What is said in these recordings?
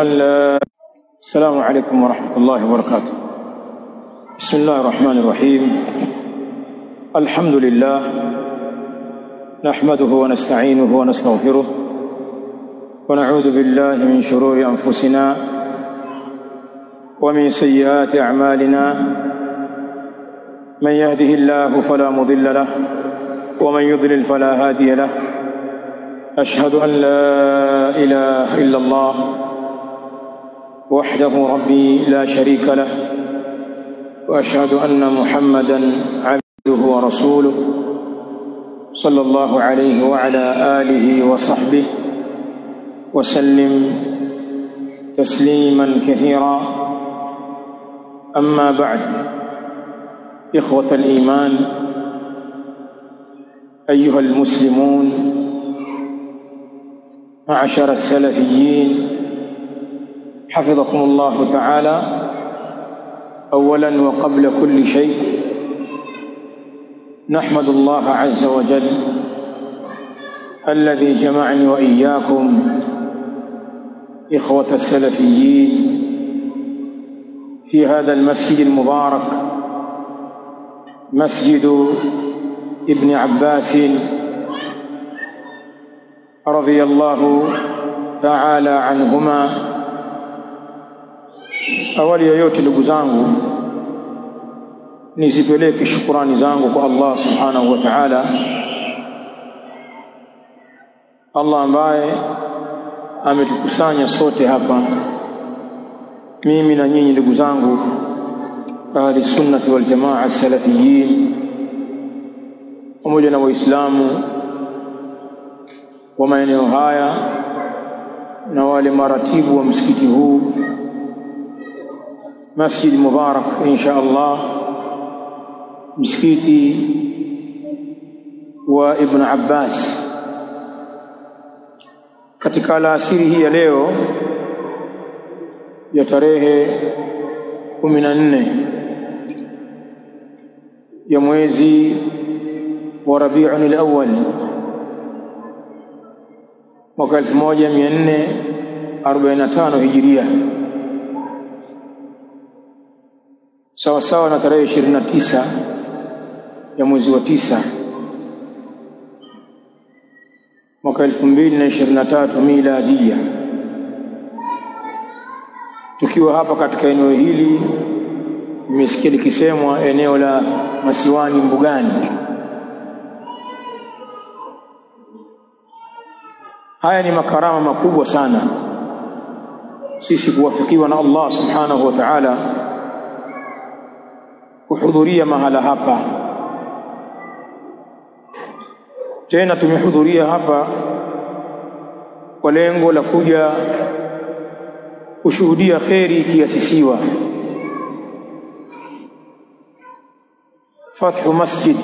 السلام عليكم ورحمة الله وبركاته. بسم الله الرحمن الرحيم. الحمد لله نحمده ونستعينه ونستغفره ونعوذ بالله من شرور أنفسنا ومن سيئات أعمالنا. من يهده الله فلا مضل له ومن يضلل فلا هادي له. أشهد أن لا إله إلا الله وحده ربي لا شريك له، وأشهد أن محمدًا عبده ورسوله صلى الله عليه وعلى آله وصحبه وسلم تسليمًا كثيرا. أما بعد، إخوة الإيمان، أيها المسلمون، معشر السلفيين، حفظكم الله تعالى. أولاً وقبل كل شيء نحمد الله عز وجل الذي جمعني وإياكم إخوة السلفيين في هذا المسجد المبارك، مسجد ابن عباس رضي الله تعالى عنهما. Awali ya yote, ndugu zangu, nizipeleke shukrani zangu kwa Allah subhanahu wa ta'ala, Allah ambaye ametukusanya sote hapa, mimi na nyinyi ndugu zangu ahli sunnati wal jamaa salafiyin, pamoja na waislamu wa maeneo haya na wale maratibu wa msikiti huu, Masjid Mubarak insha Allah, msikiti wa Ibn Abbas. Katika alasiri hii ya leo ya tarehe 14 ya mwezi wa Rabiul Awwal mwaka 1445 Hijiria, sawa sawa na tarehe 29 ya mwezi wa 9 mwaka 2023 miladia. Tukiwa hapa katika eneo hili, nimesikia likisemwa eneo la Masiwani Mbugani. Haya ni makarama makubwa sana sisi kuwafikiwa na Allah subhanahu wa ta'ala kuhudhuria mahala hapa. Tena tumehudhuria hapa kwa lengo la kuja kushuhudia kheri ikiasisiwa, fathu masjid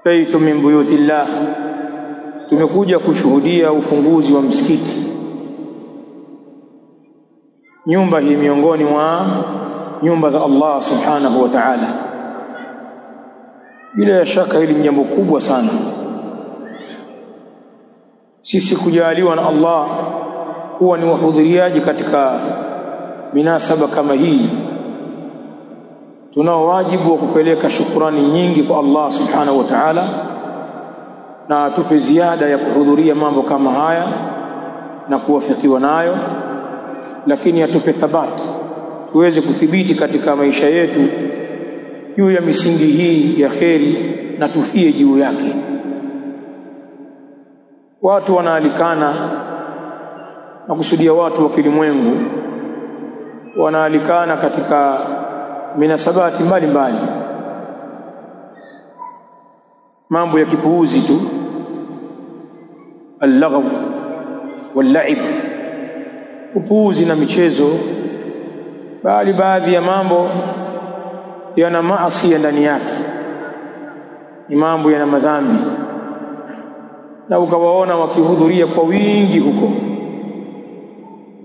baitu min buyutillah. Tumekuja kushuhudia ufunguzi wa msikiti. Nyumba hii miongoni mwa nyumba za Allah subhanahu wa ta'ala. Bila shaka hili ni jambo kubwa sana sisi kujaliwa na Allah kuwa ni wahudhuriaji katika minasaba kama hii. Tunao wajibu wa kupeleka shukrani nyingi kwa Allah subhanahu wa ta'ala, na atupe ziada ya kuhudhuria mambo kama haya na kuwafikiwa nayo, lakini atupe thabati tuweze kuthibiti katika maisha yetu juu ya misingi hii ya kheri na tufie juu yake. Watu wanaalikana, na kusudia watu wa kilimwengu wanaalikana katika minasabati mbalimbali, mambo ya kipuuzi tu, al-laghaw wal-la'ib, upuuzi na michezo, bali baadhi ya mambo yana maasi ndani yake, ni mambo yana madhambi, na ukawaona wakihudhuria kwa wingi huko,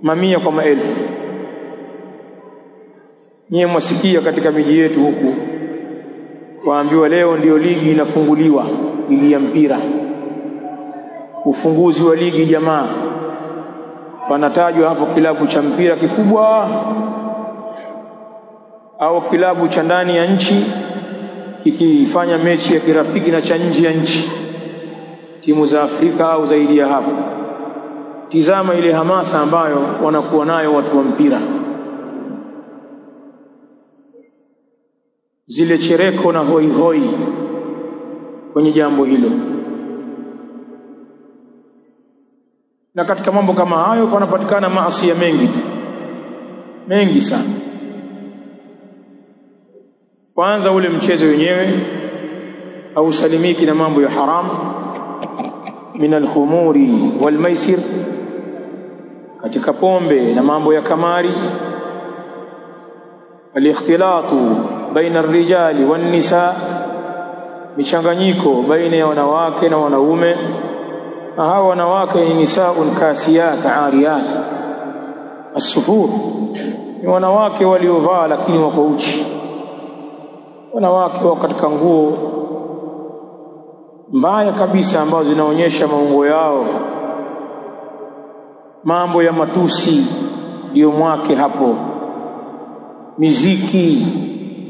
mamia kwa maelfu. Nyie mwasikia katika miji yetu huku waambiwa leo ndio ligi inafunguliwa, ligi ya mpira, ufunguzi wa ligi jamaa, panatajwa hapo kilabu cha mpira kikubwa au kilabu cha ndani ya nchi kikifanya mechi ya kirafiki na cha nje ya nchi, timu za Afrika au zaidi ya hapo. Tizama ile hamasa ambayo wanakuwa nayo watu wa mpira, zile chereko na hoi hoi kwenye jambo hilo. Na katika mambo kama hayo panapatikana maasi mengi tu, mengi sana. Kwanza ule mchezo wenyewe au salimiki na mambo ya haram min al-khumuri wal maisir, katika pombe na mambo ya kamari, al-ikhtilatu baina ar-rijali wan nisa, michanganyiko baina ya wanawake na wanaume. Na hawa wanawake ni nisaun kasiyat ariyat, as-sufur ni wanawake waliovaa lakini wako uchi, wanawake wa katika nguo mbaya kabisa ambazo zinaonyesha maungo yao. Mambo ya matusi ndio mwake hapo, miziki,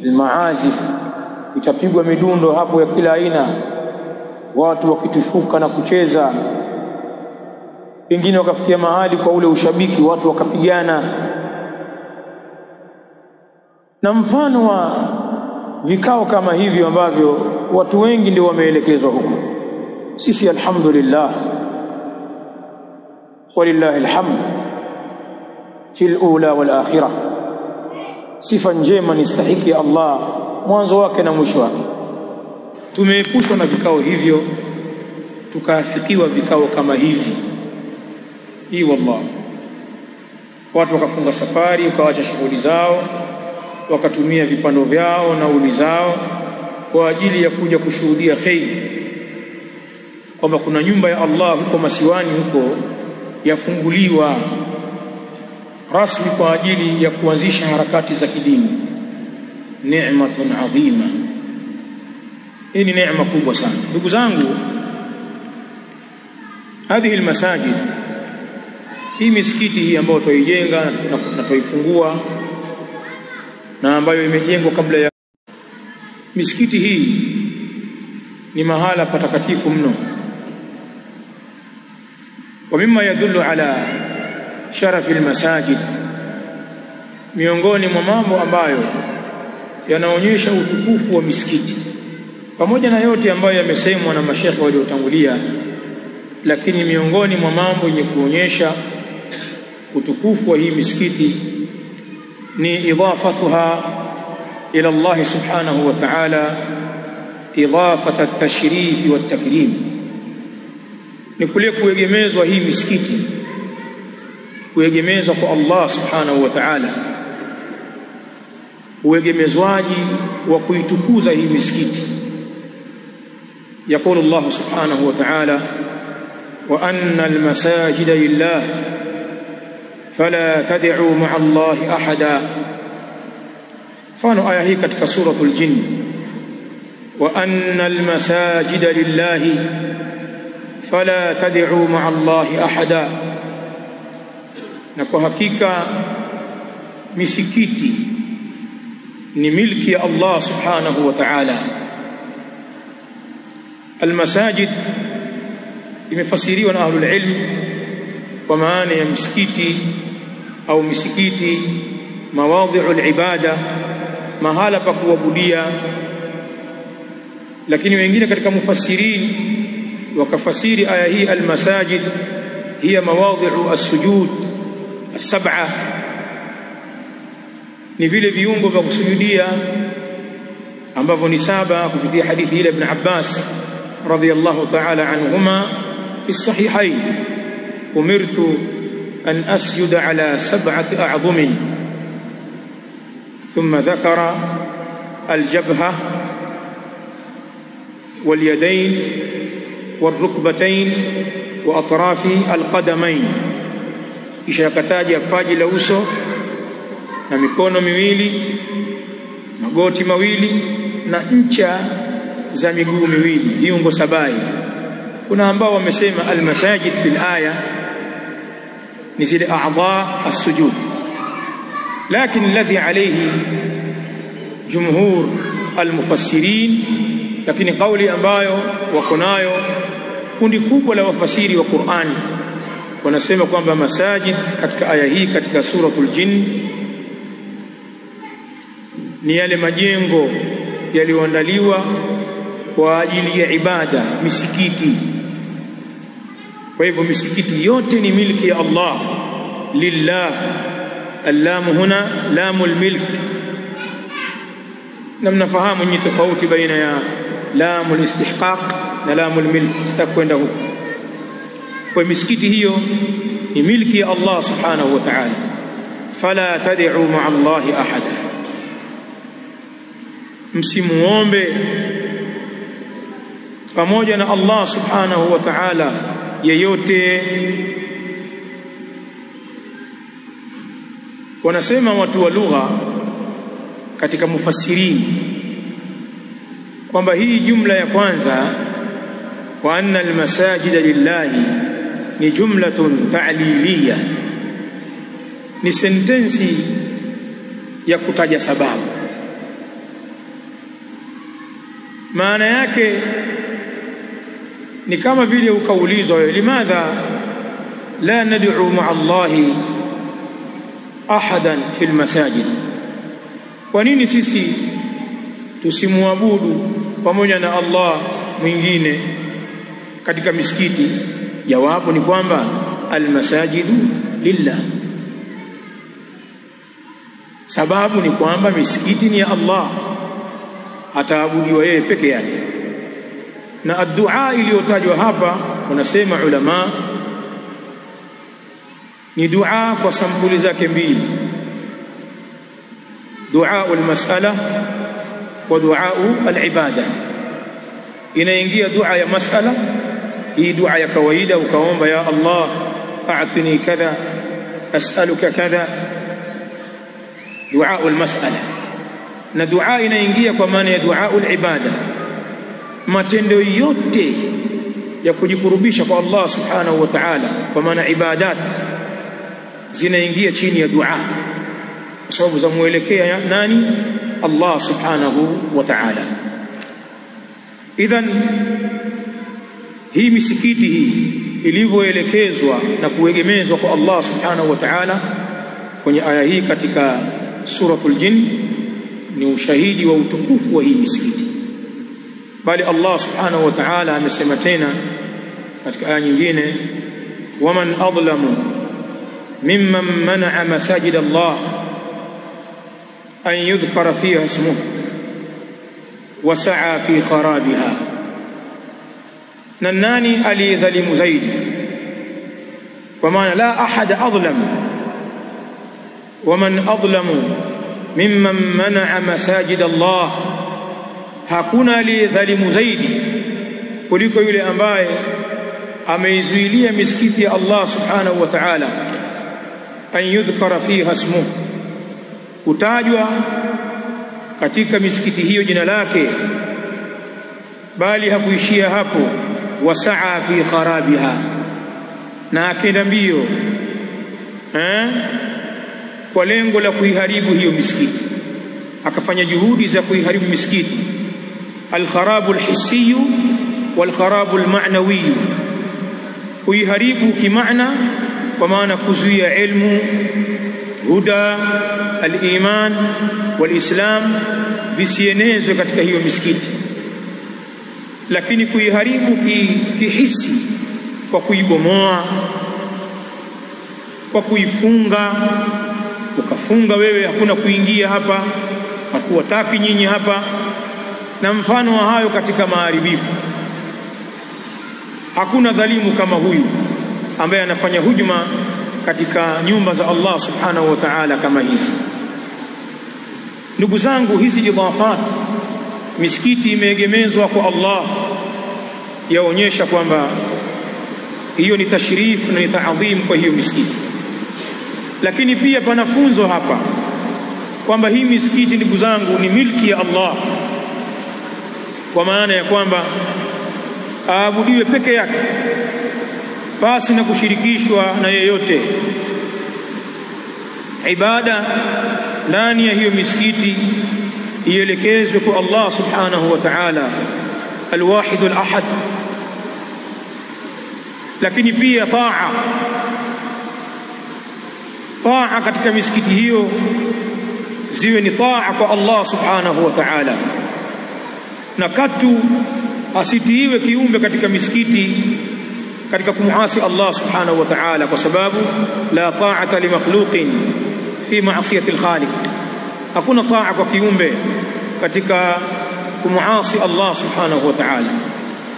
almaazif, itapigwa midundo hapo ya kila aina, watu wakitufuka na kucheza, wengine wakafikia mahali kwa ule ushabiki watu wakapigana, na mfano wa vikao kama hivyo ambavyo watu wengi ndio wameelekezwa huko. Sisi alhamdulillah walillahi alhamd fil ula wal akhirah, sifa njema nistahiki Allah mwanzo wake na mwisho wake. Tumeepushwa na vikao hivyo, tukaafikiwa vikao kama hivi. Hii wallah, watu wakafunga safari, wakaacha shughuli zao, wakatumia vipando vyao na uli zao kwa ajili ya kuja kushuhudia khairi, kwamba kuna nyumba ya Allah huko Masiwani huko yafunguliwa rasmi kwa ajili ya kuanzisha harakati za kidini. Neematun adhima, hii ni neema kubwa sana ndugu zangu. Hadhihi almasajid, hii misikiti hii ambayo tuijenga na tuifungua na ambayo imejengwa kabla ya misikiti hii, ni mahala patakatifu mno. Wa mimma yadullu ala sharafi almasajid, miongoni mwa mambo ambayo yanaonyesha utukufu wa misikiti, pamoja na yote ambayo yamesemwa na mashekhe waliotangulia, lakini miongoni mwa mambo yenye kuonyesha utukufu wa hii misikiti ni idafatuha ila Allah subhanahu wa ta'ala, idafata at-tashrif wa at-takrim, ni kule kuegemezwa hii misikiti, kuegemezwa kwa Allah subhanahu wa ta'ala, uegemezwaji wa kuitukuza hii misikiti. Yaqulu Allah subhanahu wa ta'ala, wa anna al-masajida lillah fala tad'u ma'a Allahi ahada. Mfano aya hii katika suratul Jinn, wa anna al-masajida lillahi fala tad'u ma'a Allahi ahada, na kwa hakika misikiti ni milki ya Allah subhanahu wa ta'ala. Al-masajid imefasiriwa na ahlul ilm kwa maana ya msikiti au misikiti, mawadhi'ul ibada, mahala pa kuabudia. Lakini wengine katika mufassirin wakafasiri aya hii al-masajid hiya mawadhi'u as-sujud as-sab'a, ni vile viungo vya kusujudia ambavyo ni saba, kupitia hadithi ile Ibn Abbas radhiyallahu ta'ala anhuma fi sahihayn, umirtu an asjuda ala sab'ati a'dhumin, thumma dhakara al-jabha wal-yadayn wal-rukbatayn wa atrafi al-qadamayn, kisha akataja paji la uso na mikono miwili, magoti mawili na ncha za miguu miwili, viungo sabai. Kuna ambao wamesema almasajid fil aya ni zile a'dha as-sujud. Lakini alladhi alayhi jumhur al-mufassirin, lakini kauli ambayo wako nayo kundi kubwa la wafasiri wa Qur'ani wanasema kwamba masajid katika aya hii katika suratul Jinn ni yale majengo yaliyoandaliwa kwa ajili ya ibada, misikiti. Kwa hivyo misikiti yote ni milki ya Allah, lillah. Allamu huna lamul milk, na mnafahamu ni tofauti baina ya lamul istihqaq na lamul milk, sitakwenda huko. Kwa misikiti hiyo ni milki ya Allah subhanahu wa ta'ala. Fala tad'u ma'a Allahi ahada, msimuombe pamoja na Allah subhanahu wa ta'ala yeyote. Wanasema watu wa lugha katika mufassirini kwamba hii jumla ya kwanza, wa anna almasajida lillahi, ni jumlatun ta'liliyya, ni sentensi ya kutaja sababu. Maana yake ni kama vile ukaulizwa, limadha la nad'u ma'a Allahi ahadan fil masajid, kwa nini sisi tusimuabudu pamoja na Allah mwingine katika misikiti? Jawabu ni kwamba almasajidu lillah, sababu ni kwamba misikiti ni ya Allah, ataabudiwa yeye peke yake. Na ad-du'a iliyotajwa hapa, wanasema ulama, ni dua kwa sampuli zake mbili: dua al-mas'ala wa dua al-ibada. Inaingia dua ya mas'ala, hii dua ya kawaida, ukaomba ya Allah a'tini kadha, as'aluka kadha, dua al-mas'ala. Na dua inaingia kwa maana ya dua al-ibada, matendo yote ya kujikurubisha kwa Allah subhanahu wa ta'ala, kwa maana ibadat zinaingia chini ya dua, kwa sababu za muelekea nani? Allah subhanahu wa ta'ala. Idhan hii misikiti hii ilivyoelekezwa na kuegemezwa kwa Allah subhanahu wa ta'ala kwenye aya hii katika suratul Jinn ni ushahidi wa utukufu wa hii misikiti. Bali Allah subhanahu wa ta'ala amesema tena katika aya nyingine, waman adlamu mimman mana'a masajid Allah an yudhkara fiha ismuhu wa sa'a fi kharabiha, na nani aliyedhalimu zaidi? Kwa maana la ahad adlam, waman adlamu mimman mana'a masajid Allah, hakuna aliyedhalimu zaidi kuliko yule ambaye ameizuilia misikiti ya Allah subhanahu wa ta'ala, an yudhkara fiha ismuhu, kutajwa katika misikiti hiyo jina lake. Bali hakuishia hapo, wasaa fi kharabiha, na akenda mbio kwa lengo la kuiharibu hiyo misikiti, akafanya juhudi za kuiharibu misikiti. Alkharabu alhissiyu walkharabu alma'nawiyu, kuiharibu kimaana kwa maana kuzuia ilmu, huda, al-iman wal-islam visienezwe katika hiyo misikiti. Lakini kuiharibu kihisi kwa kuibomoa, kwa kuifunga, ukafunga wewe, hakuna kuingia hapa, hatuwataki nyinyi hapa, na mfano wa hayo katika maharibifu. Hakuna dhalimu kama huyu ambaye anafanya hujuma katika nyumba za Allah subhanahu wa ta'ala kama hizi. Ndugu zangu, hizi idafat, misikiti imeegemezwa kwa Allah, yaonyesha kwamba hiyo ni tashrifu na ni taadhim kwa hiyo misikiti. Lakini pia pana funzo hapa kwamba hii misikiti, ndugu zangu, ni milki ya Allah, kwa maana ya kwamba aabudiwe peke yake, pasi na kushirikishwa na yeyote. Ibada ndani ya hiyo misikiti ielekezwe kwa Allah subhanahu wa ta'ala al-wahid al-ahad. Lakini pia taa katika misikiti hiyo ziwe ni taa kwa Allah subhanahu wa ta'ala, na katu asitiiwe kiumbe katika misikiti katika kumuasi Allah subhanahu wa ta'ala, kwa sababu la ta'ata li makhluqin fi ma'siyati al-khaliq. Hakuna taa kwa kiumbe katika kumuasi Allah subhanahu wa ta'ala.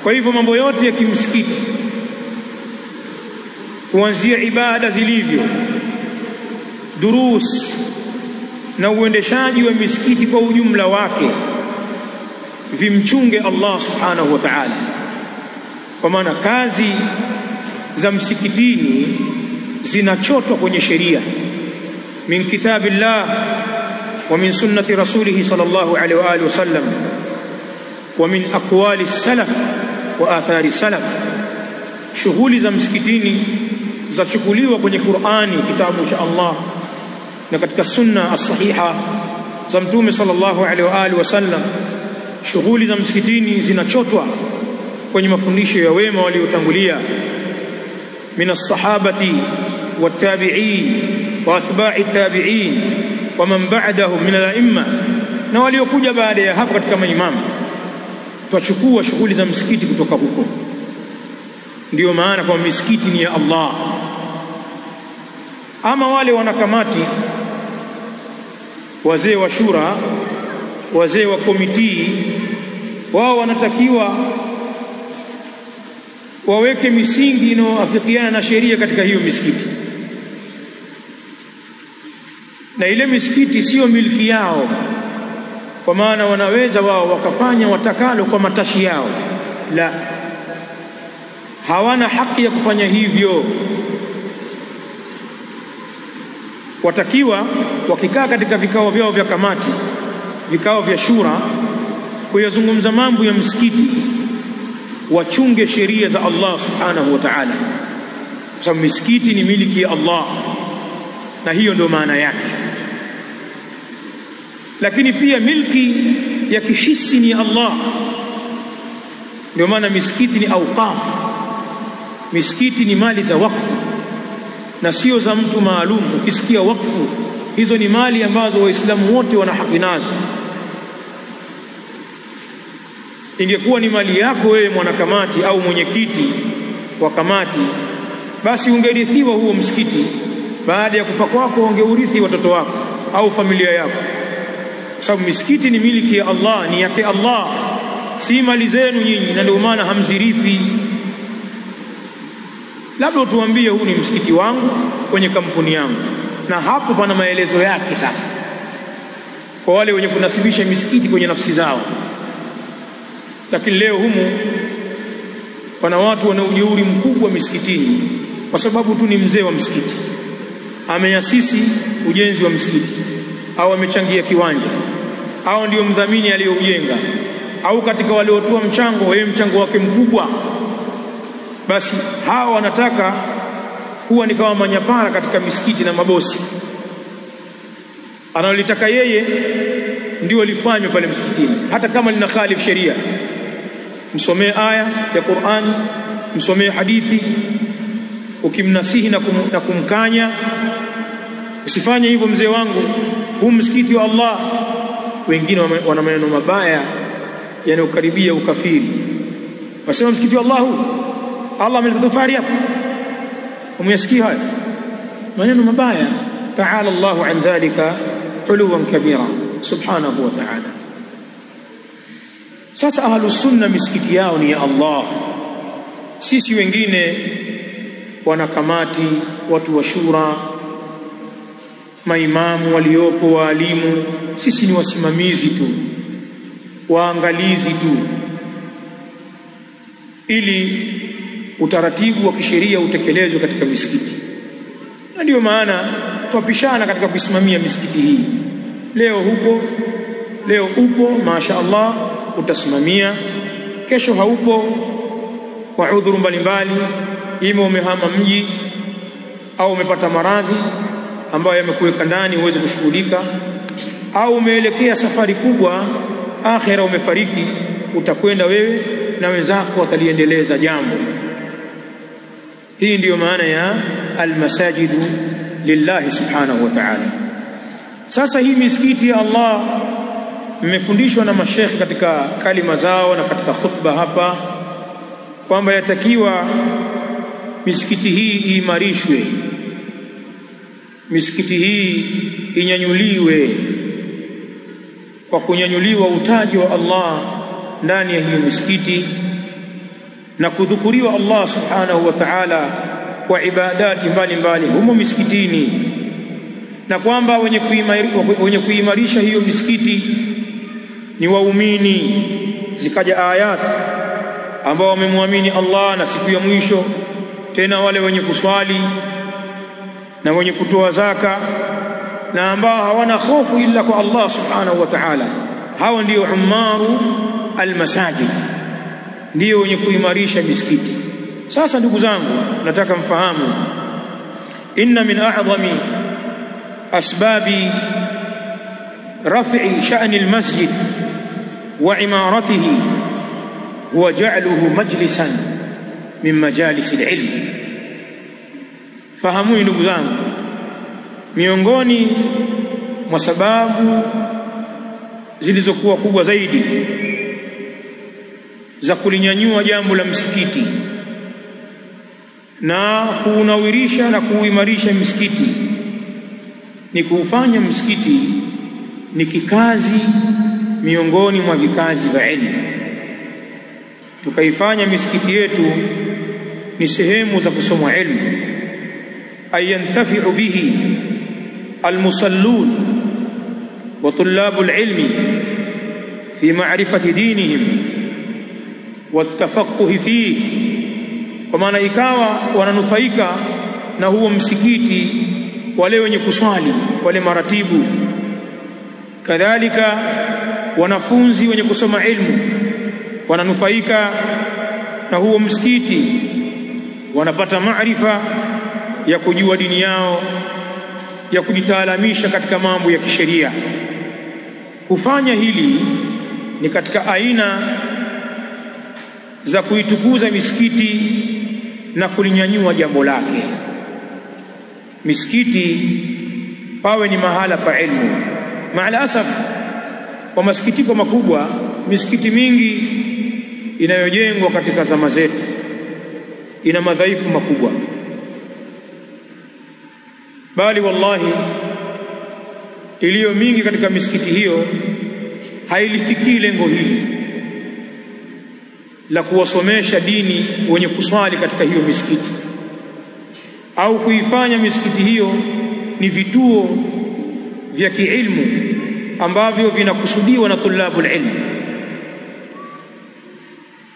Kwa hivyo mambo yote ya kimsikiti, kuanzia ibada zilivyo, durus na uendeshaji wa misikiti kwa ujumla wake, vimchunge Allah subhanahu wa ta'ala. Kwa maana kazi za msikitini zinachotwa kwenye sheria min kitabillah wa min sunnati rasulih sallallahu alaihi wa alihi wasallam wa min aqwali salaf wa athari salaf. Shughuli za msikitini zachukuliwa kwenye Qur'ani, kitabu cha Allah, na katika sunna as-sahiha za Mtume sallallahu alaihi wa alihi wasallam. Shughuli za msikitini zinachotwa kwenye mafundisho ya wema waliotangulia, min as-sahabati wat-tabi'in wa atba'i at-tabi'in wa man ba'dahum min al-a'imma, na waliokuja baada ya hapo katika maimamu. Tuachukua shughuli za msikiti kutoka huko. Ndiyo maana kwa misikiti ni ya Allah. Ama wale wanakamati, wazee wa shura, wazee wa komiti, wao wanatakiwa waweke misingi inayoafikiana na sheria katika hiyo misikiti. Na ile misikiti sio milki yao, kwa maana wanaweza wao wakafanya watakalo kwa matashi yao. La, hawana haki ya kufanya hivyo. Watakiwa wakikaa katika vikao vyao vya kamati, vikao vya shura, kuyazungumza mambo ya msikiti, wachunge sheria za Allah subhanahu wa ta'ala, kwa sababu misikiti ni miliki ya Allah, na hiyo ndio maana yake. Lakini pia milki ya kihisi ni Allah. Ndio maana misikiti ni awqaf. Misikiti ni mali za wakfu na sio za mtu maalum. Ukisikia wakfu, hizo ni mali ambazo waislamu wote wana haki nazo. Ingekuwa ni mali yako wewe mwanakamati au mwenyekiti wa kamati, basi ungerithiwa huo msikiti. Baada ya kufa kwako ungeurithi watoto wako au familia yako, kwa sababu misikiti ni miliki ya Allah, ni yake Allah, si mali zenu nyinyi, na ndio maana hamzirithi. Labda tuambie huu ni msikiti wangu kwenye kampuni yangu, na hapo pana maelezo yake. Sasa kwa wale wenye kunasibisha misikiti kwenye nafsi zao. Lakini leo humu pana watu wana ujeuri mkubwa misikitini, kwa sababu tu ni mzee wa msikiti, ameasisi ujenzi wa msikiti, au amechangia kiwanja, au ndio mdhamini aliyoujenga, au katika waliotoa mchango, yeye mchango wake mkubwa. Basi hawa wanataka kuwa ni kama manyapara katika misikiti na mabosi. Analolitaka yeye ndio lifanywe pale msikitini, hata kama lina khalif sheria. Msomee aya ya Qur'an, msomee hadithi, ukimnasihi na kumkanya. Usifanye hivyo mzee wangu, huu msikiti wa Allah. Wengine wana maneno mabaya yanayokaribia ukafiri. Wasema msikiti wa Allah, Allah ametufari hapo. Umeyasikia haya maneno mabaya? Ta'ala Allahu an dhalika uluwan kabira subhanahu wa ta'ala. Sasa ahlus sunna misikiti yao ni ya Allah. Sisi wengine wanakamati, watu wa shura, maimamu waliopo, waalimu, sisi ni wasimamizi tu, waangalizi tu, ili utaratibu wa kisheria utekelezwe katika misikiti. Na ndio maana tuapishana katika kusimamia misikiti hii. Leo upo masha Allah, utasimamia. Kesho haupo kwa udhuru mbalimbali, ima umehama mji au umepata maradhi ambayo yamekuweka ndani uweze kushughulika, au umeelekea safari kubwa, akhira umefariki, utakwenda wewe na wenzako wataliendeleza jambo. Hii ndiyo maana ya almasajidu lillahi subhanahu wa ta'ala. Sasa hii misikiti ya Allah mmefundishwa na mashekhi katika kalima zao na katika khutba hapa kwamba yatakiwa misikiti hii iimarishwe, misikiti hii inyanyuliwe kwa kunyanyuliwa utaji wa Allah ndani ya hiyo misikiti na kudhukuriwa Allah subhanahu wa ta'ala kwa ibadati mbalimbali humo misikitini, na kwamba wenye kuimarisha hiyo misikiti ni waumini. Zikaja ayat ambao wamemwamini Allah na siku ya mwisho, tena wale wenye kuswali na wenye kutoa zaka na ambao hawana hofu illa kwa Allah subhanahu wa ta'ala. Hao ndio umaru almasajid, ndio wenye kuimarisha misikiti. Sasa ndugu zangu, nataka mfahamu, inna min a'zami asbabi raf'i sha'ni almasjid wa imaratihi huwa ja'luhu majlisan min majalis alilm. Fahamu ndugu zangu, miongoni mwa sababu zilizokuwa kubwa zaidi za kulinyanyua jambo la msikiti na kuunawirisha na kuimarisha msikiti ni kuufanya msikiti ni kikazi miongoni mwa vikazi vya elimu. Tukaifanya misikiti yetu ni sehemu za kusoma elimu, ayantafi'u bihi almusallun wa tullabul ilmi fi ma'rifati dinihim watafaqquhi fihi, kwa maana ikawa wananufaika na huo msikiti wale wenye kuswali, wale maratibu, kadhalika wanafunzi wenye kusoma ilmu wananufaika na huo msikiti, wanapata maarifa ya kujua dini yao, ya kujitaalamisha katika mambo ya kisheria. Kufanya hili ni katika aina za kuitukuza misikiti na kulinyanyua jambo lake. Misikiti pawe ni mahala pa ilmu. Maal asaf, kwa masikitiko makubwa, misikiti mingi inayojengwa katika zama zetu ina madhaifu makubwa, bali wallahi iliyo mingi katika misikiti hiyo hailifikii lengo hili la kuwasomesha dini wenye kuswali katika hiyo misikiti, au kuifanya misikiti hiyo ni vituo vya kiilmu ambavyo vinakusudiwa na tulabul ilm.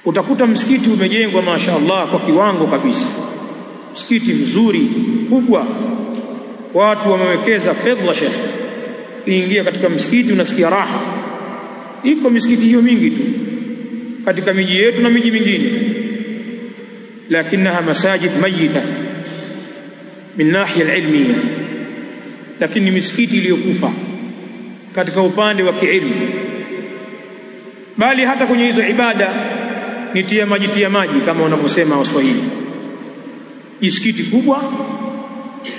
Utakuta msikiti umejengwa mashaallah kwa kiwango kabisa, msikiti mzuri kubwa, watu wamewekeza fedha shekhi, kuingia katika msikiti unasikia raha. Iko misikiti hiyo mingi tu katika miji yetu na miji mingine, lakinaha masajid mayita min nahiya alilmiya, lakini misikiti iliyokufa katika upande wa kiilmu. Bali hata kwenye hizo ibada ni tia maji kama wanavyosema Waswahili. Misikiti kubwa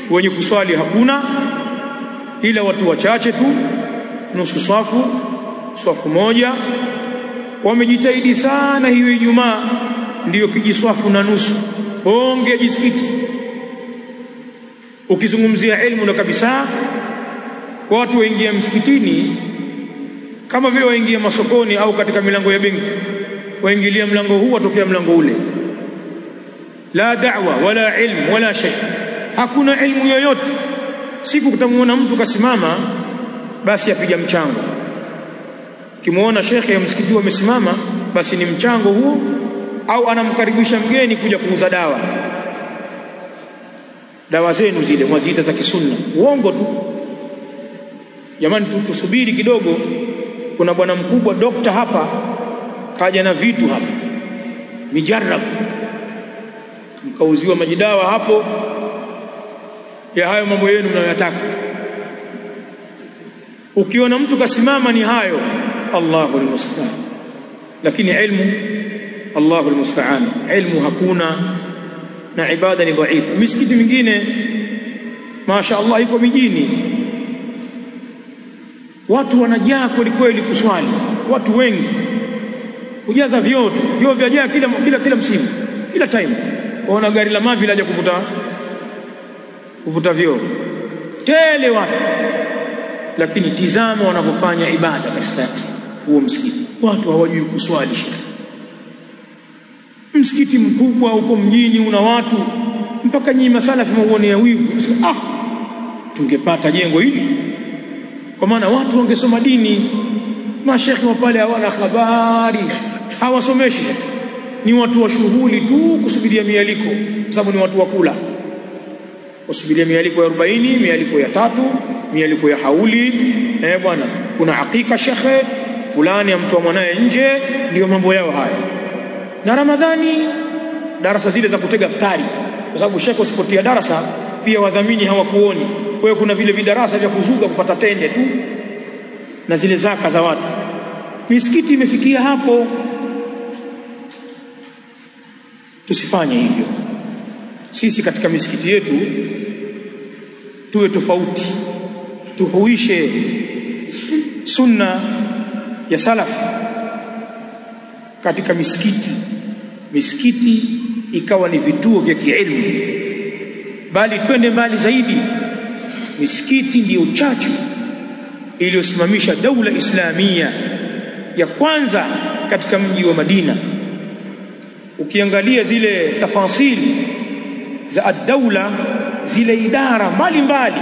wenye kuswali hakuna, ila watu wachache tu, nusu swafu moja. Wamejitahidi sana hiyo Ijumaa ndiyo kijiswafu na nusu, onge jisikiti. Ukizungumzia elimu ndo kabisa, watu waingia msikitini kama vile waingia masokoni au katika milango ya benki, waingilia mlango huu watokea mlango ule. La da'wa wala ilmu wala shay, hakuna ilmu yoyote. Siku kutamuona mtu kasimama basi apiga mchango. Kimuona shekhe ya msikiti amesimama basi ni mchango huo, au anamkaribisha mgeni kuja kuuza dawa zenu zile mwaziita za kisunna. Uongo tu jamani, tusubiri kidogo. Kuna bwana mkubwa dokta hapa kaja na vitu hapa mijarrab, mkauziwa majidawa hapo ya hayo mambo yenu mnayotaka. Ukiona mtu kasimama ni hayo, Allahu almusta'an. Lakini ilmu, Allahu almusta'an, ilmu hakuna na ibada ni dhaifu. Misikiti mingine Masha Allah iko mijini, watu wanajaa kweli kweli kuswali, watu wengi kujaza vyoo vyajaa kila msimu, kila time waona gari la mavi laja kuvuta vyoo tele watu. Lakini tizama wanapofanya ibada katika huo msikiti, watu hawajui kuswali. Msikiti mkubwa huko mjini una watu mpaka nyinyi masalafi muonea wivu, tungepata jengo hili, kwa maana watu wangesoma dini. Mashekhi wa pale hawana habari, hawasomeshi, ni watu wa shughuli tu, kusubiria mialiko, kwa sababu ni watu wa kula, kusubiria mialiko ya 40, mialiko ya 3, mialiko ya hauli. Bwana, kuna hakika shekhe fulani amtoa mwanae nje, ndio mambo yao haya. Na Ramadhani darasa zile za kutega futari, kwa sababu shekhe usipotia darasa pia wadhamini hawakuoni. Kwa hiyo kuna vile vidarasa vya kuzuga kupata tende tu na zile zaka za watu. Misikiti imefikia hapo. Tusifanye hivyo. Sisi katika misikiti yetu tuwe tofauti, tuhuishe sunna ya salaf katika misikiti ikawa ni vituo vya kielimu, bali twende mbali zaidi. Misikiti ndiyo chachu iliyosimamisha daula islamia ya kwanza katika mji wa Madina. Ukiangalia zile tafasili za ad-daula, zile idara mbalimbali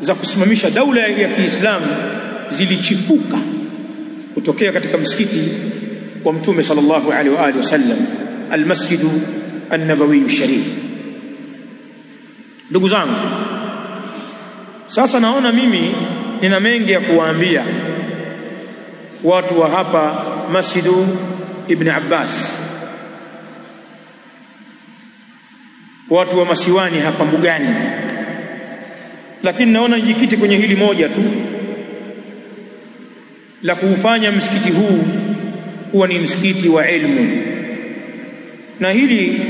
za kusimamisha daula ya Kiislamu zilichipuka kutokea katika msikiti wa Mtume sallallahu alaihi wa alihi wasallam, al-Masjid an-Nabawi al-Sharif. Ndugu zangu, sasa naona mimi nina mengi ya kuwaambia watu wa hapa Masjidu Ibn Abbas, watu wa Masiwani hapa Mbugani, lakini naona nijikite kwenye hili moja tu la kuufanya msikiti huu kuwa ni msikiti wa elimu. Na hili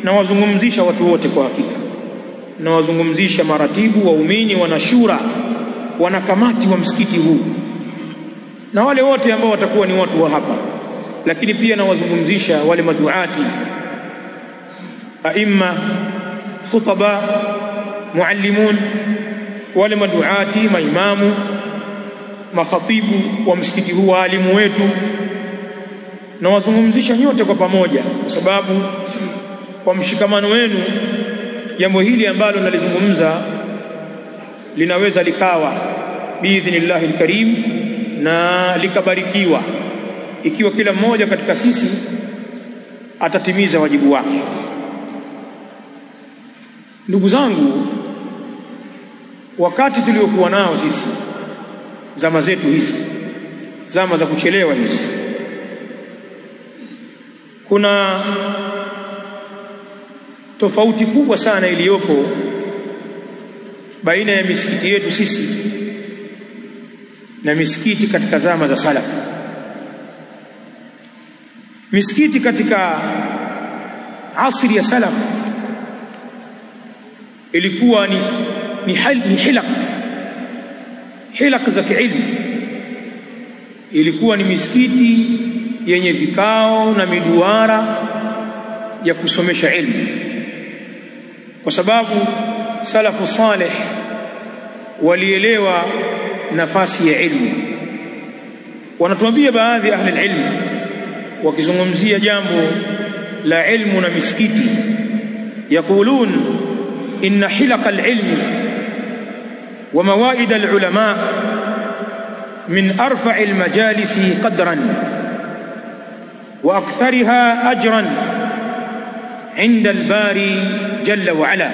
nawazungumzisha watu wote kwa hakika, nawazungumzisha maratibu, waumini, wanashura, wanakamati wa msikiti huu na wale wote ambao watakuwa ni watu wa hapa. Lakini pia nawazungumzisha wale maduati, aimma, khutaba, muallimun, wale maduati, maimamu, makhatibu wa msikiti huu, walimu wetu. Nawazungumzisha nyote kwa pamoja, kwa sababu kwa mshikamano wenu jambo hili ambalo nalizungumza linaweza likawa biidhnillahil karim na likabarikiwa ikiwa kila mmoja katika sisi atatimiza wajibu wake. Ndugu zangu, wakati tuliokuwa nao sisi, zama zetu hizi, zama za kuchelewa hizi, kuna tofauti kubwa sana iliyopo baina ya misikiti yetu sisi na misikiti katika zama za salaf. Misikiti katika asri ya salaf ilikuwa ni hilaq za kiilmu, ilikuwa ni misikiti yenye vikao na miduara ya kusomesha ilmu, kwa sababu salafu salih walielewa nafasi ya ilmu. Wanatuambia baadhi ya ahli ilmu wakizungumzia jambo la ilmu na misikiti, yaqulun inna hilaqa al-ilmi wa mawaid al-ulama min arfa'i al-majalisi qadran wa akthariha ajran 'inda al-bari jalla wa ala.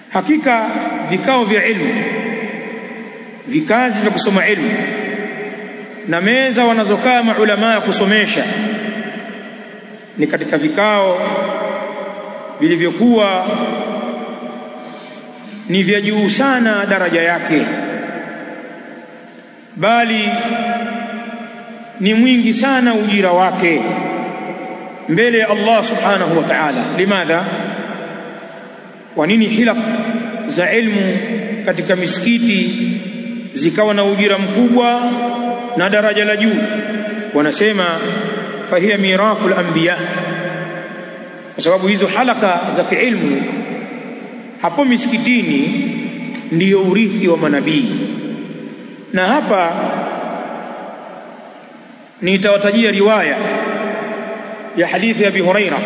Hakika vikao vya ilmu, vikazi vya kusoma ilmu na meza wanazokaa maulama ya kusomesha, ni katika vikao vilivyokuwa ni vya juu sana daraja yake, bali ni mwingi sana ujira wake mbele ya Allah subhanahu wa ta'ala. Limadha? Kwa nini hilaq za ilmu katika misikiti zikawa na ujira mkubwa na daraja la juu? Wanasema fahiya mirathul anbiya, kwa sababu hizo halaka za kiilmu hapo misikitini ndiyo urithi wa manabii. Na hapa nitawatajia riwaya ya hadithi ya Abi Huraira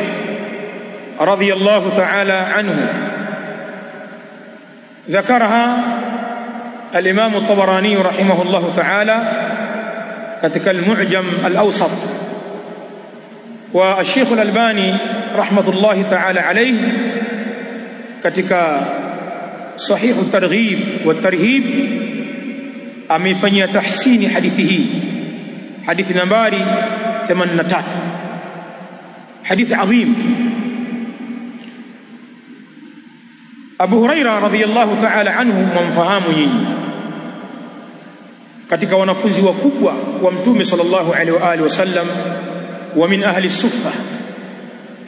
radhiyallahu ta'ala anhu, ذكرها الإمام الطبراني رحمه الله تعالى كتك المعجم الأوسط، والشيخ الألباني رحمة الله تعالى عليه كتك صحيح الترغيب والترهيب أميفني تحسين حديثه، حديث نمباري 83، حديث عظيم. Abu Huraira radhiyallahu ta'ala anhu mumfahamu nyinyi, katika wanafunzi wakubwa wa Mtume sallallahu alaihi wa alihi wasallam, wa min ahli suffa,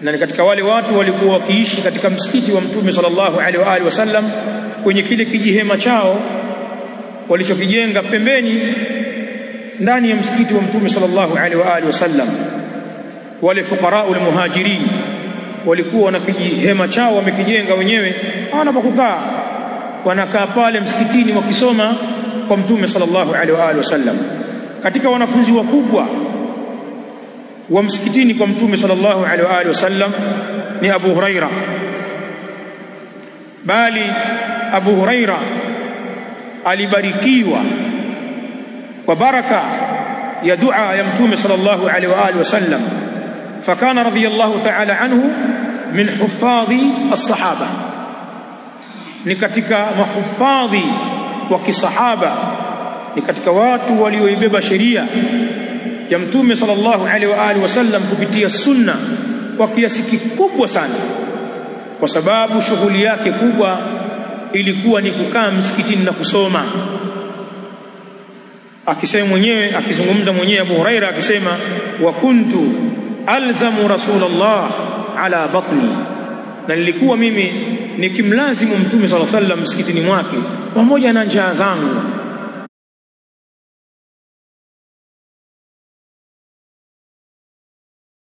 na katika wale watu walikuwa wakiishi katika msikiti wa Mtume sallallahu alaihi wa alihi wasallam kwenye kile kijihema chao walichokijenga pembeni ndani ya msikiti wa Mtume sallallahu alaihi wa alihi wasallam. Wale fuqaraul muhajirin walikuwa na kijihema chao wamekijenga wenyewe, hawana pa kukaa, wanakaa pale msikitini wakisoma kwa Mtume sallallahu alaihi wa alihi wasallam. Katika wanafunzi wakubwa wa msikitini kwa Mtume sallallahu alaihi wa alihi wasallam ni Abu Huraira, bali Abu Huraira alibarikiwa kwa baraka ya dua ya Mtume sallallahu alaihi wa alihi wasallam. فكان رضي الله تعالى عنه من حفاظ الصحابة، نكتك محفاظ وكصحابة، نكتك watu walioibeba sheria ya Mtume sallallahu alaihi wa alihi wasallam kupitia sunna kwa kiasi kikubwa sana, kwa sababu shughuli yake kubwa ilikuwa ni kukaa msikitini na kusoma. Akisema mwenyewe, akizungumza mwenyewe Abu Huraira akisema, wa kuntu alzamu Rasulullah ala batni, na nilikuwa mimi nikimlazimu Mtume sallallahu alaihi wasallam msikitini mwake pamoja na njaa zangu.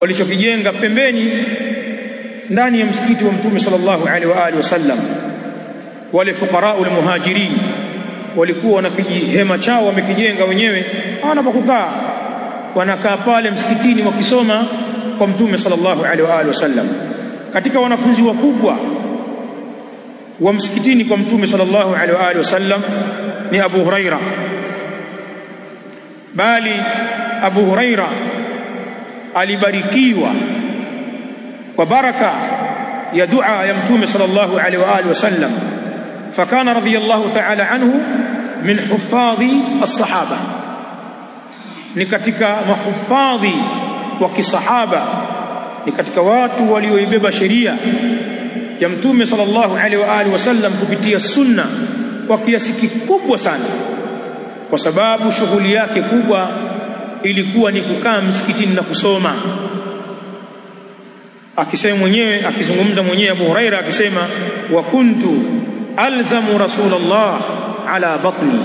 Walichokijenga pembeni ndani ya msikiti wa Mtume sallallahu alaihi wa alihi wasallam, wale fuqaraul muhajirin walikuwa na kijihema chao wamekijenga wenyewe, hawana pa kukaa, wanakaa pale msikitini wakisoma kwa Mtume sallallahu alaihi wa alihi wasallam. Katika wanafunzi wakubwa wa msikitini kwa Mtume sallallahu alaihi wa alihi wasallam ni Abu Huraira, bali Abu Huraira alibarikiwa kwa baraka ya dua ya Mtume sallallahu alaihi wa alihi wasallam. Fakana radhiyallahu ta'ala anhu min huffadhi as-sahaba, ni katika mahufadhi wa kisahaba, ni katika watu walioibeba sheria ya Mtume sallallahu alaihi wa alihi wasallam kupitia sunna kwa kiasi kikubwa sana, kwa sababu shughuli yake kubwa ilikuwa ni kukaa msikitini na kusoma. Akisema mwenyewe, akizungumza mwenyewe Abu Huraira akisema, wa kuntu alzamu Rasulullah ala batni,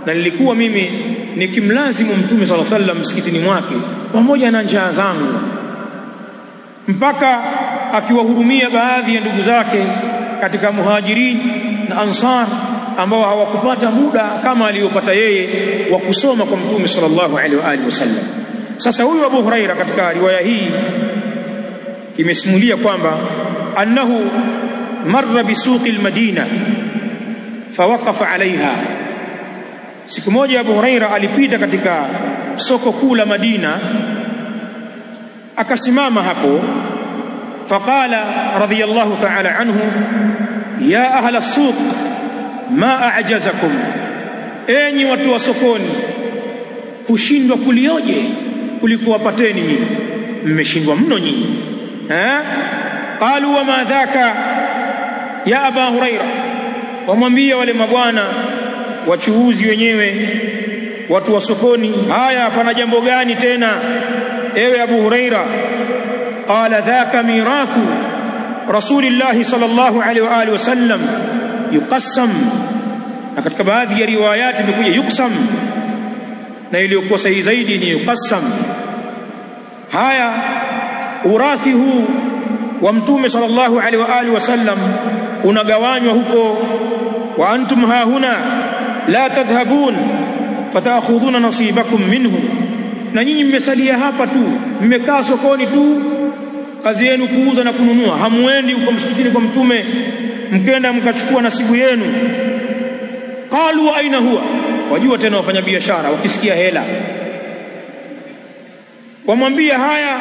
na nilikuwa mimi nikimlazimu Mtume sallallahu alaihi wasallam msikitini mwake pamoja na njaa zangu, mpaka akiwahurumia baadhi ya ndugu zake katika muhajirin na ansar ambao hawakupata muda kama aliyopata yeye wa kusoma kwa Mtume sallallahu alaihi wa alihi wasallam. Sasa huyu Abu Huraira katika riwaya hii imesimulia kwamba annahu marra bisuqi almadina fawaqafa alaiha. Siku moja Abu Huraira alipita katika soko kuu la Madina, akasimama hapo. Faqala radhiyallahu ta'ala anhu, ya ahla as-suq ma a'jazakum, enyi watu wa sokoni, kushindwa kulioje kuliko wapateni nyinyi. mmeshindwa mno nyinyi. Qalu wama dhaka ya Aba Huraira, wamwambia wale mabwana wachuuzi wenyewe, watu wa sokoni, haya pana jambo gani tena ewe Abu Huraira? Qala dhaka mirathu Rasulillah sallallahu alaihi wa alihi wasallam yuqassam, na katika baadhi ya riwayati imekuja yuqsam, na iliyokuwa sahihi zaidi ni yuqassam. Haya, urathi huu wa mtume sallallahu alaihi wa alihi wasallam unagawanywa huko, wa antum hahuna la tadhhabun fataakhudhuna nasibakum minhu, na nyinyi mmesalia hapa tu, mmekaa sokoni tu, kazi yenu kuuza na kununua, hamuendi huko msikitini kwa mtume mkenda mkachukua nasibu yenu. Qalu wa aina huwa, wajua tena wafanya biashara wakisikia hela wamwambia, haya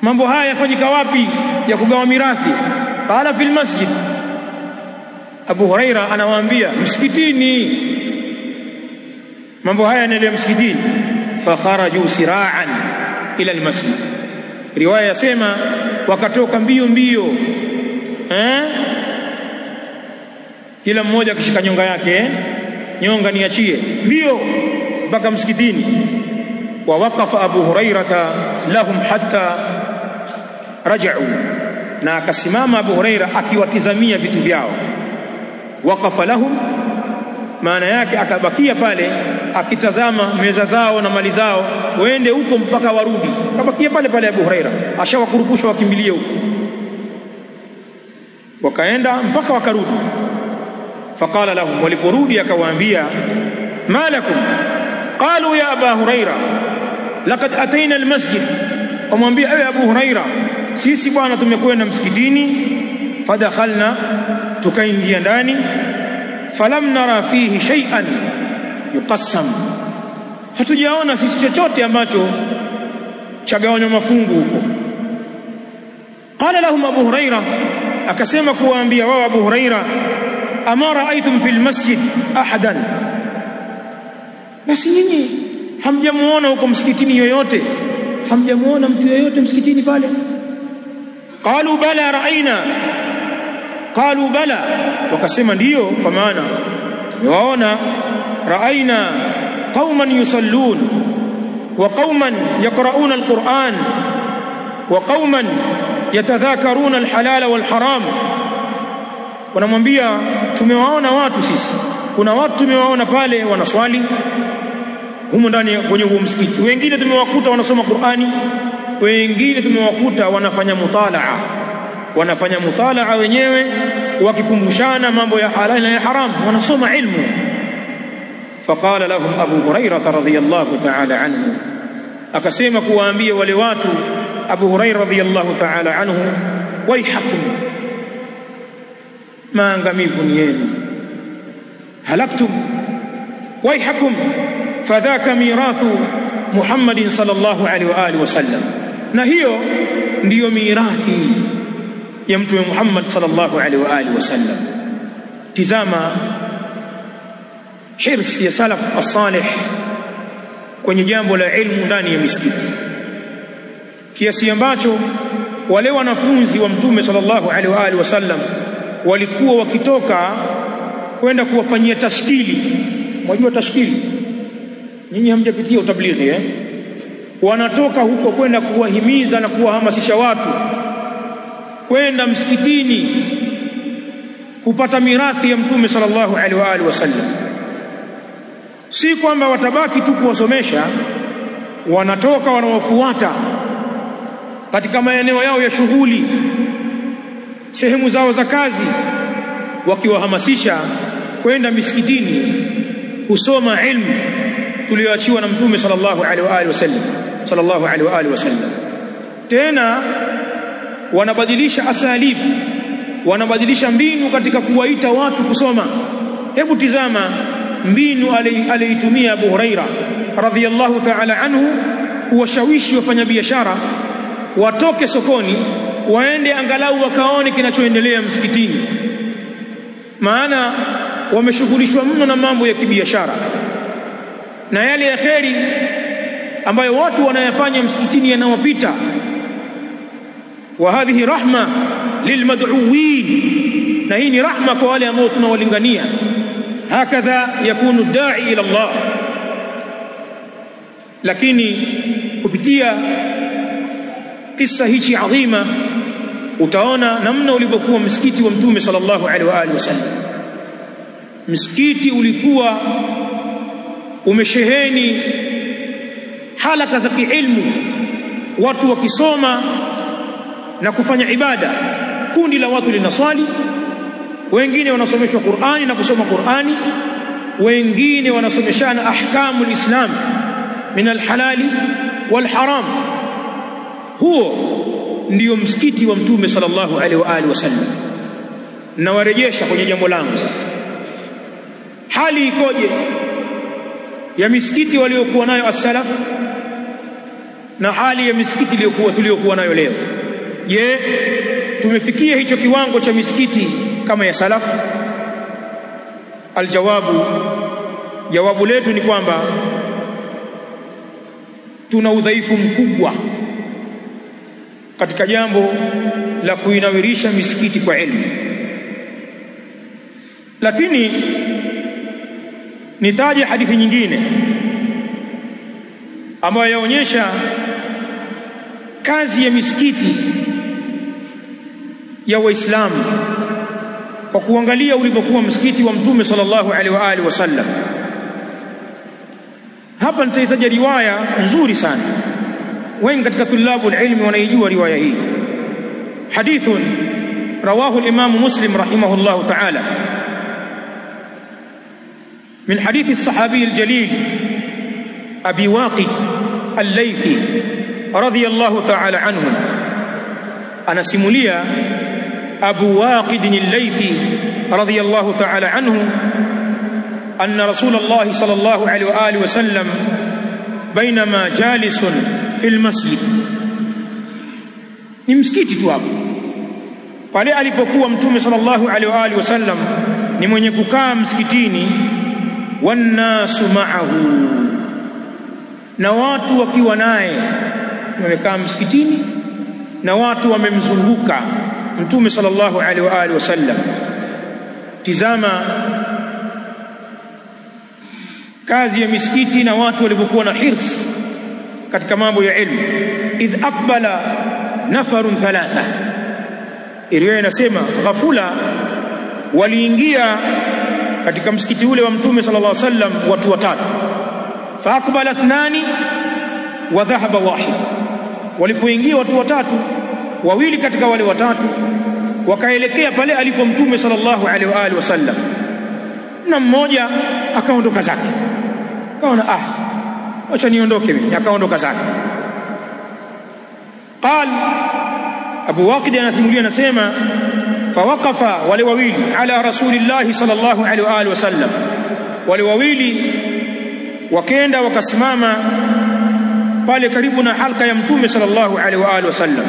mambo haya yafanyika wapi ya kugawa mirathi? Qala fil masjid, Abu Huraira anawaambia msikitini, mambo haya yanaendelea msikitini. Fakharaju sira'an ila almasjid, riwaya yasema wakatoka mbio mbio, kila mmoja akishika nyonga yake, nyonga niachie, mbio mpaka msikitini. Wa waqafa Abu Hurairata lahum hatta raja'u, na akasimama Abu Huraira akiwatizamia vitu vyao. Waqafa lahum, maana yake akabakia pale akitazama meza zao na mali zao, waende huko mpaka warudi. Akabakia pale pale Abu Huraira, ashawakurupusha wakimbilie huko, wakaenda mpaka wakarudi. Faqala lahum, waliporudi akawaambia, ma lakum? Qalu ya Aba Huraira laqad ataina almasjid, wamwambia ewe Abu Huraira, sisi bwana tumekwenda msikitini. Fadakhalna, tukaingia ndani. Falam nara fihi shay'an yuqassam, hatujaona sisi chochote ambacho chagawanywa mafungu huko. Qala lahum Abu Huraira, akasema kuwaambia wao Abu Huraira, ama raaitum fil masjid ahadan, basi nyinyi hamjamuona huko msikitini yoyote? Hamjamuona mtu yoyote msikitini pale? Qalu bala raaina, qalu bala, wakasema ndiyo, kwa maana tumewaona. Raaina qauman yusallun wa qauman yaqrauna alquran wa qauman yatadhakaruna alhalala walharam. Wanamwambia tumewaona watu sisi, kuna watu tumewaona pale wanaswali humo ndani kwenye huo msikiti, wengine tumewakuta wanasoma Qur'ani, wengine tumewakuta wanafanya mutalaa wenyewe wakikumbushana mambo ya halali na ya haram, wanasoma ilmu. Faqala lahum Abu Hurairah radhiyallahu ta'ala anhu, akasema kuwaambia wale watu Abu Hurairah radhiyallahu ta'ala anhu, waihakum, maangamivu ni yenu, halaktum waihakum, fadhaka mirathu Muhammadin sallallahu alaihi wa alihi wasallam, na hiyo ndiyo mirathi ya mtume Muhammad sallallahu alaihi wa alihi wasallam. Tizama hirsi ya salaf as-salih kwenye jambo la ilmu ndani ya misikiti, kiasi ambacho wale wanafunzi wa mtume sallallahu alaihi wa alihi wasallam walikuwa wakitoka kwenda kuwafanyia tashkili. Mwajua tashkili? Nyinyi hamjapitia utablighi wanatoka huko kwenda kuwahimiza na kuwahamasisha watu kwenda msikitini kupata mirathi ya mtume sallallahu alaihi wa alihi wasallam. Si kwamba watabaki tu kuwasomesha, wanatoka wanawafuata katika maeneo yao ya shughuli, sehemu zao za kazi, wakiwahamasisha kwenda misikitini kusoma ilmu tulioachiwa na mtume sallallahu alaihi wa alihi wasallam. Tena wanabadilisha asalibu, wanabadilisha mbinu katika kuwaita watu kusoma. Hebu tizama mbinu aliyotumia Abu Huraira radhiyallahu ta'ala anhu kuwashawishi wafanyabiashara watoke sokoni waende angalau wakaone kinachoendelea msikitini, maana wameshughulishwa mno na mambo ya kibiashara, na yale ya kheri ambayo watu wanayafanya msikitini yanawapita. Wa hadhihi rahma lilmad'uwin, na hii ni rahma kwa wale ambao tunawalingania. Hakadha yakunu da'i ila Allah. Lakini kupitia kisa hichi adhima utaona namna ulivyokuwa msikiti wa Mtume sallallahu alaihi wa alihi wasallam. Msikiti ulikuwa umesheheni halaka za kiilmu, watu wakisoma na kufanya ibada. Kundi la watu linaswali, wengine wanasomeshwa Qur'ani na kusoma Qur'ani, wengine wanasomeshana ahkamu alislam min alhalali walharam. Huo ndio msikiti wa Mtume sallallahu alaihi wa alihi wasallam. Na warejesha kwenye jambo langu sasa, hali ikoje ya misikiti waliokuwa nayo as-salaf na hali ya misikiti tuliokuwa nayo leo? Je, tumefikia hicho kiwango cha misikiti kama ya salaf? Jawabu letu ni kwamba tuna udhaifu mkubwa katika jambo la kuinawirisha misikiti kwa elimu. Lakini nitaje hadithi nyingine ambayo yaonyesha kazi ya misikiti ya Waislamu kwa kuangalia ulivyokuwa msikiti wa Mtume sallallahu alaihi wa alihi wasallam. Hapa nitaitaja riwaya nzuri sana, wengi katika tulabu ilmi wanaijua riwaya hii. Hadithun rawahu al-Imam Muslim rahimahullah ta'ala min hadithi as-sahabi al-jalil Abi Waqid al-Laythi radiyallahu ta'ala anhu. Anasimulia Abu Waqid al-Laythi radiyallahu ta'ala anhu anna Rasulullah sallallahu alayhi wa alihi wasallam bainama jalisun fil masjid. Ni msikiti tu hapo, pale alipokuwa Mtume sallallahu alaihi wa alihi wasallam ni mwenye kukaa msikitini, wannasu ma'ahu, na watu wakiwa naye. Tumekaa msikitini na watu wamemzunguka Mtume sallallahu alaihi wa alihi wasallam. Tizama kazi ya misikiti na watu walivyokuwa na hirs katika mambo ya ilmu. Idh aqbala nafarun thalatha, riwaya inasema ghafula waliingia katika msikiti ule wa Mtume sallallahu alaihi wasallam watu watatu. Fa aqbala ithnani wa dhahaba wahid, walipoingia watu watatu, wawili katika wale watatu wakaelekea pale alipo Mtume sallallahu alaihi wa alihi wasallam, na mmoja akaondoka zake, kaona acha niondoke mimi, akaondoka zake. Qal Abu Waqid anathimulia, anasema fawaqafa wale wawili ala Rasulillah sallallahu alaihi wa alihi wasallam, wale wawili wakaenda wakasimama pale karibu na halka ya Mtume sallallahu alaihi wa alihi wasallam.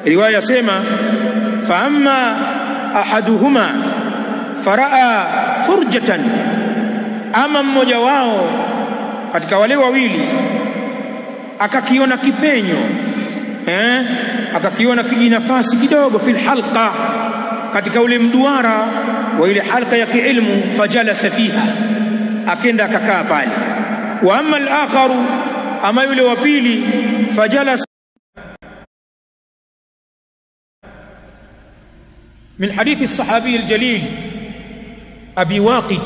Riwaya yasema fa amma ahaduhuma faraa furjatan, ama mmoja wao katika wale wawili akakiona kipenyo, akakiona kijinafasi kidogo fil halqa, katika ule mduara wa ile halqa ya kiilmu. Fajalasa fiha, akenda akakaa pale. Wa amma al-akharu, ama yule wa pili, fajalasa min hadithi as-sahabi al-jalil Abi Waqid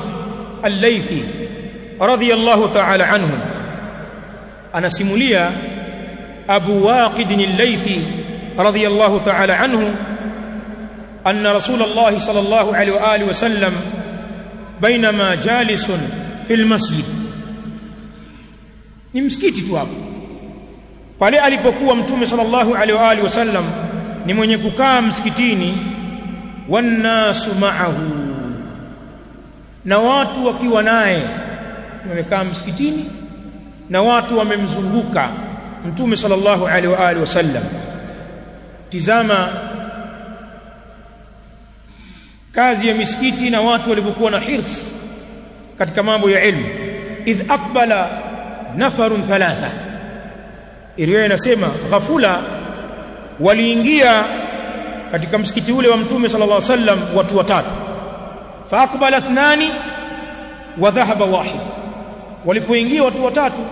al-Laythi radiyallahu ta'ala anhu. Anasimulia Abu Waqid al-Laythi radiyallahu ta'ala anhu anna Rasulullah sallallahu alaihi wa alihi wasallam bainama jalisun fil masjid. Ni msikiti tu hapo, pale alipokuwa Mtume sallallahu alaihi wa alihi wasallam ni mwenye kukaa msikitini, wannasu ma'ahu, na watu wakiwa naye. Tumekaa msikitini na watu wamemzunguka Mtume sallallahu alaihi wa alihi wasallam. Tizama kazi ya misikiti na watu walivyokuwa na hirs katika mambo ya ilmu. Idh aqbala nafarun thalatha. Riwaya inasema ghafula waliingia katika msikiti ule wa Mtume sallallahu alaihi wasallam watu watatu. Fa aqbala ithnani wa dhahaba wahid. Walipoingia watu watatu,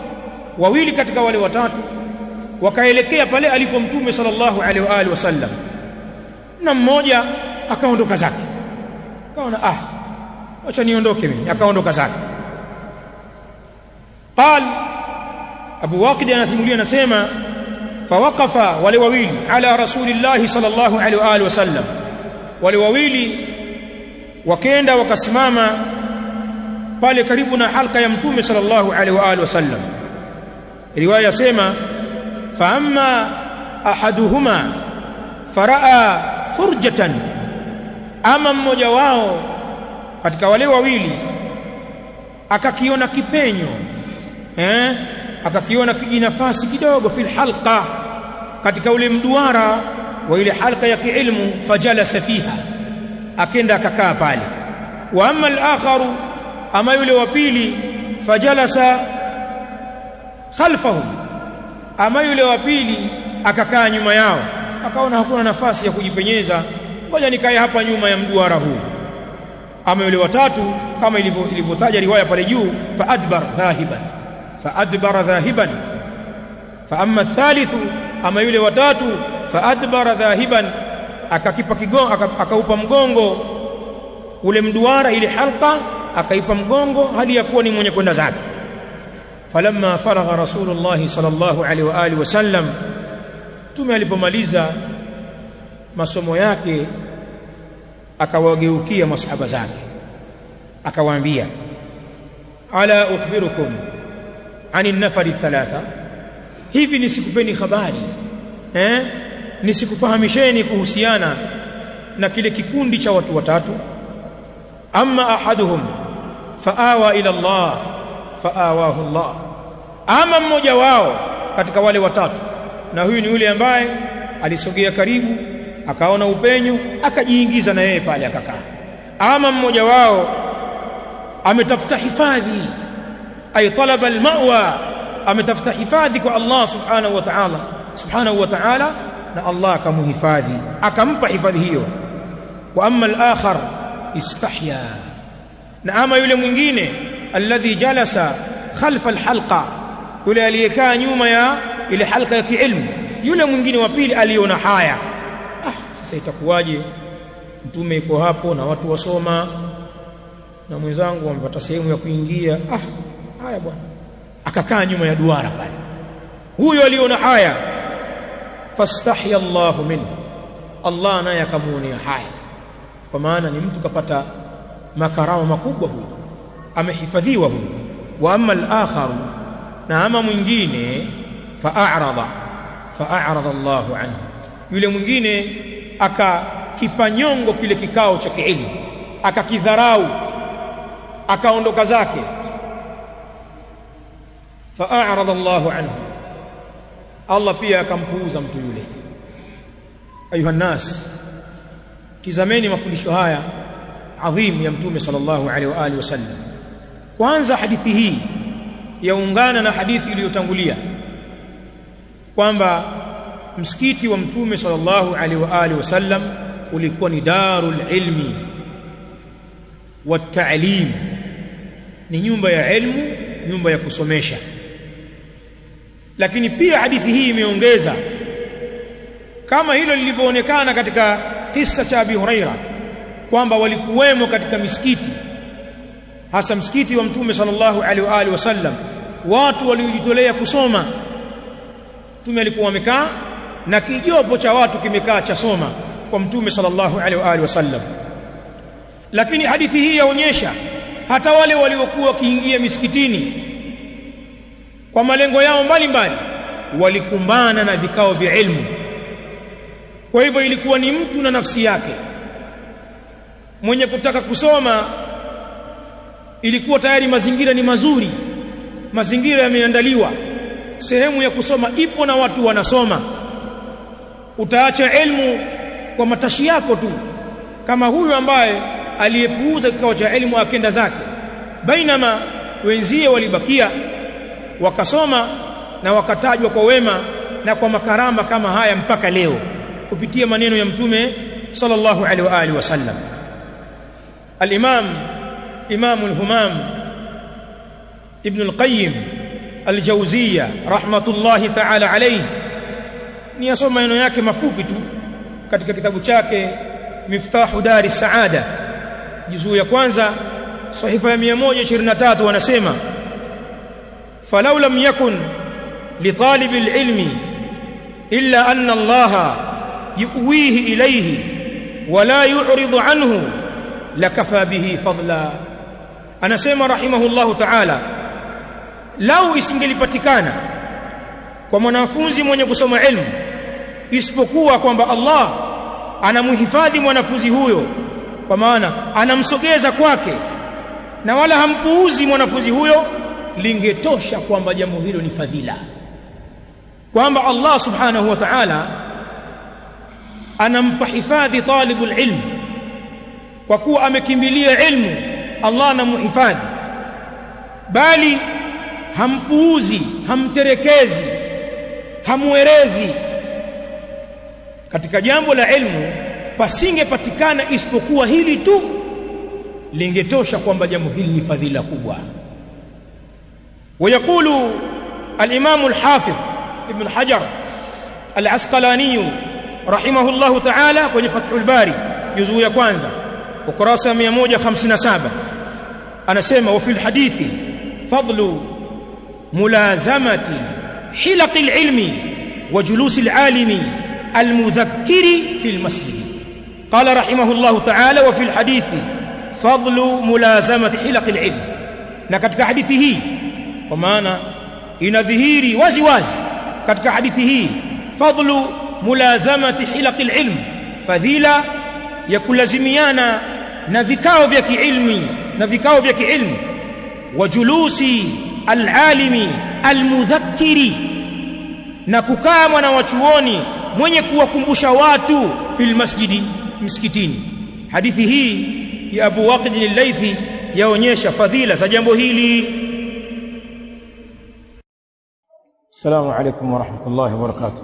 wawili katika wale watatu wakaelekea pale alipo Mtume sallallahu alaihi wa alihi wasallam, na mmoja akaondoka zake. Akaona acha niondoke mimi, akaondoka zake. Qal Abu Waqid anathimulia, anasema fawaqafa wale wawili ala Rasulillah sallallahu alaihi wa alihi wasallam, wale wawili wakaenda wakasimama pale karibu na halqa ya Mtume sallallahu alaihi wa alihi wasallam. Riwaya sema fa amma ahaduhuma faraa furjatan, ama mmoja wao katika wale wawili akakiona kipenyo, akakiona kijinafasi kidogo fil halqa, katika ule mduara wa ile halqa ya kiilmu. Fajalasa fiha, akenda akakaa pale. Wa amma al-akharu, ama yule wa pili, fajalasa khalfahum, ama yule wa pili akakaa nyuma yao. Akaona hakuna nafasi ya kujipenyeza, ngoja nikae hapa nyuma ya mduara huu. Ama yule watatu kama ilivyotaja riwaya pale juu, fa adbara dhahiban. Fa amma athalithu, ama yule watatu, fa adbara dhahiban, akakipa kigongo, akaupa mgongo ule mduara, ile halqa akaipa mgongo hali ya kuwa ni mwenye kwenda zake. Falamma faragha Rasulullah sallallahu alaihi wa alihi wasallam, Mtume alipomaliza masomo yake akawageukia masahaba zake akawaambia, ala ukhbirukum ani nafari thalatha, hivi nisikupeni habari nisikufahamisheni kuhusiana na kile kikundi cha watu watatu. Amma ahaduhum faawa ila Allah faawahu Allah, ama mmoja wao katika wale watatu, na huyu ni yule ambaye alisogea karibu akaona upenyo akajiingiza na yeye pale akakaa. Ama mmoja wao ametafuta hifadhi, ay talaba almawa, ametafuta hifadhi kwa Allah subhanahu wa ta'ala, na Allah akamuhifadhi, akampa hifadhi hiyo. Wa amma al-akhar istahya, na ama yule mwingine alladhi jalasa khalfa alhalqa, yule aliyekaa nyuma ya ile halqa ya kiilmu, yule mwingine wa pili aliona haya, sasa itakuwaje Mtume yuko hapo na watu wasoma na mwenzangu wamepata sehemu ya kuingia, haya bwana, akakaa nyuma ya duara pale. Huyo aliona haya, fastahya Allahu minhu, Allah naye akamuonea haya, kwa maana ni mtu kapata makarama makubwa, huyo amehifadhiwa huyo. Wa amma al-akharu, na ama mwingine, fa'arada Allahu anhu, yule mwingine akakipa nyongo kile kikao cha kiilmu, akakidharau, akaondoka zake. Fa'arada Allahu anhu, Allah pia akampuuza mtu yule. Ayuha nas, tizameni mafundisho haya adhimu ya Mtume sallallahu alaihi wa alihi wasallam. Kwanza hadithi hii yaungana na hadithi iliyotangulia kwamba msikiti wa Mtume sallallahu alaihi wa alihi wasallam ulikuwa ni darul ilmi wa ta'lim, ni nyumba ya ilmu, nyumba ya kusomesha. Lakini pia hadithi hii imeongeza, kama hilo lilivyoonekana katika kisa cha Abi Huraira, kwamba walikuwemo katika misikiti, hasa msikiti wa Mtume sallallahu alaihi wa alihi wasallam, watu waliojitolea kusoma. Mtume alikuwa amekaa na kijopo cha watu kimekaa cha soma kwa Mtume sallallahu alaihi wa alihi wasallam. Lakini hadithi hii yaonyesha hata wale waliokuwa wakiingia misikitini kwa malengo yao mbalimbali walikumbana na vikao vya ilmu. Kwa hivyo ilikuwa ni mtu na nafsi yake. Mwenye kutaka kusoma, ilikuwa tayari mazingira ni mazuri, mazingira yameandaliwa, sehemu ya kusoma ipo na watu wanasoma. Utaacha elimu kwa matashi yako tu, kama huyu ambaye aliyepuuza kikao cha elimu akenda zake, bainama wenzie walibakia wakasoma na wakatajwa kwa wema na kwa makarama kama haya mpaka leo kupitia maneno ya Mtume sallallahu alaihi wa alihi wasallam. Al-Imam al-Humam Ibn al-Qayyim al-Jawziyya rahmatullahi ta'ala alayhi ni yasoma maneno yake mafupi tu katika kitabu chake Miftahu Dari Saada juzuu ya kwanza sahifa ya 123 wanasema falau lam yakun li talib al-ilmi illa anna Allah yuwihi ilayhi wa la yu'ridu anhu lakafa bihi fadla. Anasema rahimahullahu ta'ala, lau isingelipatikana kwa mwanafunzi mwenye kusoma ilmu isipokuwa kwamba Allah anamhifadhi mwanafunzi huyo, kwa maana anamsogeza kwake na wala hampuuzi mwanafunzi huyo, lingetosha kwamba jambo hilo ni fadhila, kwamba Allah subhanahu wa ta'ala anampa hifadhi talibul ilm kwa kuwa amekimbilia ilmu. Allah anamhifadhi, bali hampuuzi, hamterekezi, hamwerezi katika jambo la ilmu. Pasingepatikana isipokuwa hili tu, lingetosha kwamba jambo hili ni fadhila kubwa. ويقول الإمام الحافظ ابن حجر العسقلاني رحمه الله تعالى في فتح الباري جزء ya kwanza ukurasa 157 anasema وفي الحديث فضل ملازمة حلق العلم وجلوس العالم المذكر في المسجد. قال رحمه الله تعالى وفي الحديث فضل ملازمة حلق العلم. na katika hadithi hii, kwa maana inadhihiri wazi wazi katika hadithi hii, fadlu mulazamati hilaqil ilm, fadhila ya kulazimiana na vikao vya kiilmi na vikao vya kiilmu, wa julusi alalimi almudhakkiri, na kukaa mwana wa chuoni mwenye kuwakumbusha watu fil masjidi, msikitini. Hadithi hii ya Abu Waqid al-Laythi yaonyesha fadhila za jambo hili. Assalamu alaykum wa rahmatullahi wa barakatuh.